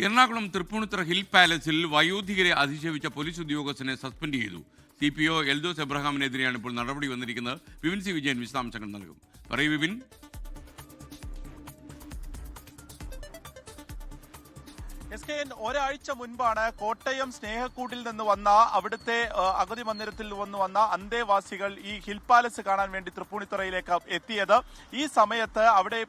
Ernakulam Tripunithura hill പാലസിൽ വയോധികരെ അധിക്ഷേപിച്ച police ഉദ്യോഗസ്ഥനെ suspend ചെയ്തു. CPO Eldhose എബ്രഹാമിനെതിരെയാണ് ഇപ്പോൾ നടപടി വന്നിരിക്കുന്നത്. വിപിൻ സി വിജയൻ വിശദാംശങ്ങൾ നൽകും. പറയൂ വിപിൻ. ഒരാഴ്ച മുൻപാണ് കോട്ടയം സ്നേഹക്കൂട്ടിൽ നിന്ന് വന്ന അവിടുത്തെ അഗതി മന്ദിരത്തിൽ നിന്ന് വന്ന അന്തേവാസികൾ ഈ ഹിൽ പാലസ് കാണാൻ വേണ്ടി തൃപ്പൂണിത്തുറയിലേക്ക് എത്തിയത്. ഈ സമയത്ത് അവിടെ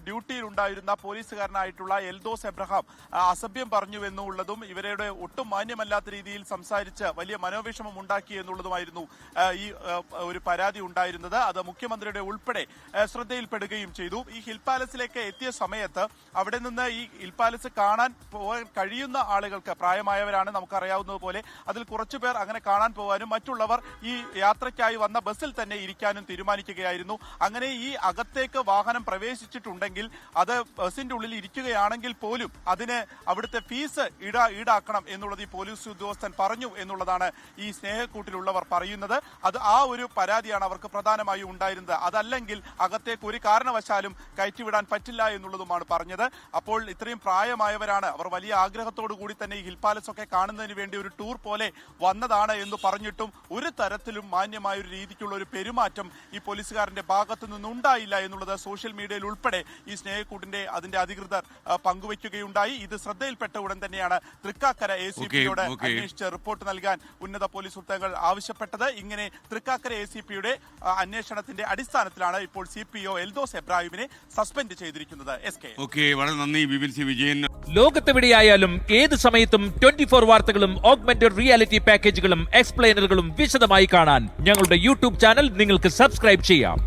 ഡ്യൂട്ടിയിൽ ഉണ്ടായിരുന്ന പോലീസുകാരനായിട്ടുള്ള എൽദോസ് എബ്രഹാം അസഭ്യം പറഞ്ഞു എന്നുള്ളതും ഇവരുടെ ഒട്ടും മാന്യമല്ലാത്ത രീതിയിൽ സംസാരിച്ച് വലിയ മനോവിഷമം ഉണ്ടാക്കി എന്നുള്ളതുമായിരുന്നു ഈ ഒരു പരാതി ഉണ്ടായിരുന്നത്. അത് മുഖ്യമന്ത്രിയുടെ ഉൾപ്പെടെ ശ്രദ്ധയിൽപ്പെടുകയും ചെയ്തു. ഈ ഹിൽ പാലസിലേക്ക് എത്തിയ സമയത്ത് അവിടെ നിന്ന് ഈ ഹിൽ പാലസ് കാണാൻ പോകാൻ കഴിയുന്ന ആളുകൾക്ക്, പ്രായമായവരാണ് നമുക്കറിയാവുന്നതുപോലെ, അതിൽ കുറച്ചുപേർ അങ്ങനെ കാണാൻ പോകാനും മറ്റുള്ളവർ ഈ യാത്രയ്ക്കായി വന്ന ബസ്സിൽ തന്നെ ഇരിക്കാനും തീരുമാനിക്കുകയായിരുന്നു. അങ്ങനെ ഈ അകത്തേക്ക് വാഹനം പ്രവേശിച്ചിട്ടുണ്ടെങ്കിൽ അത് ബസിന്റെ ഉള്ളിൽ ഇരിക്കുകയാണെങ്കിൽ പോലും അതിന് അവിടുത്തെ ഫീസ് ഈടാക്കണം എന്നുള്ളത് ഈ പോലീസ് ഉദ്യോഗസ്ഥൻ പറഞ്ഞു എന്നുള്ളതാണ് ഈ സ്നേഹക്കൂട്ടിലുള്ളവർ പറയുന്നത്. അത് ആ ഒരു പരാതിയാണ് അവർക്ക് പ്രധാനമായും ഉണ്ടായിരുന്നത്. അതല്ലെങ്കിൽ അകത്തേക്ക് ഒരു കാരണവശാലും കയറ്റിവിടാൻ പറ്റില്ല എന്നുള്ളതുമാണ് പറഞ്ഞത്. അപ്പോൾ ഇത്രയും പ്രായമായവരാണ്, അവർ വലിയ ആഗ്രഹത്തോടു കൂടി തന്നെ ഈ ഹിൽ പാലസ് ഒക്കെ കാണുന്നതിന് വേണ്ടി ഒരു ടൂർ പോലെ വന്നതാണ് എന്ന് പറഞ്ഞിട്ടും ഒരു തരത്തിലും മാന്യമായ ഒരു രീതിക്കുള്ള ഒരു പെരുമാറ്റം ഈ പോലീസുകാരന്റെ ഭാഗത്തു നിന്നുണ്ടായില്ല എന്നുള്ളത് സോഷ്യൽ മീഡിയയിൽ ഉൾപ്പെടെ ഈ സ്നേഹക്കൂട്ടിന്റെ അതിന്റെ അധികൃതർ പങ്കുവയ്ക്കുകയുണ്ടായി. ഇത് ശ്രദ്ധയിൽപ്പെട്ട ഉടൻ തന്നെയാണ് തൃക്കാക്കര ACPയോട് അന്വേഷിച്ച് റിപ്പോർട്ട് നൽകാൻ ഉന്നത പോലീസ് വൃത്തങ്ങൾ ആവശ്യപ്പെട്ടത്. ഇങ്ങനെ തൃക്കാക്കര ACPയുടെ അന്വേഷണത്തിന്റെ അടിസ്ഥാനത്തിലാണ് ഇപ്പോൾ CPO എൽദോസ് എബ്രാഹിമിനെ സസ്പെൻഡ് ചെയ്തിരിക്കുന്നത്. വളരെ നന്ദി വിപിൻ സി വിജയൻ. ലോകത്തെവിടെയായാലും ഏത് സമയത്തും 24 വാർത്തകളും ഓഗ്മെന്റഡ് റിയാലിറ്റി പാക്കേജുകളും എക്സ്പ്ലെയിനറുകളും വിശദമായി കാണാൻ ഞങ്ങളുടെ YouTube ചാനൽ നിങ്ങൾക്ക് സബ്സ്ക്രൈബ് ചെയ്യാം.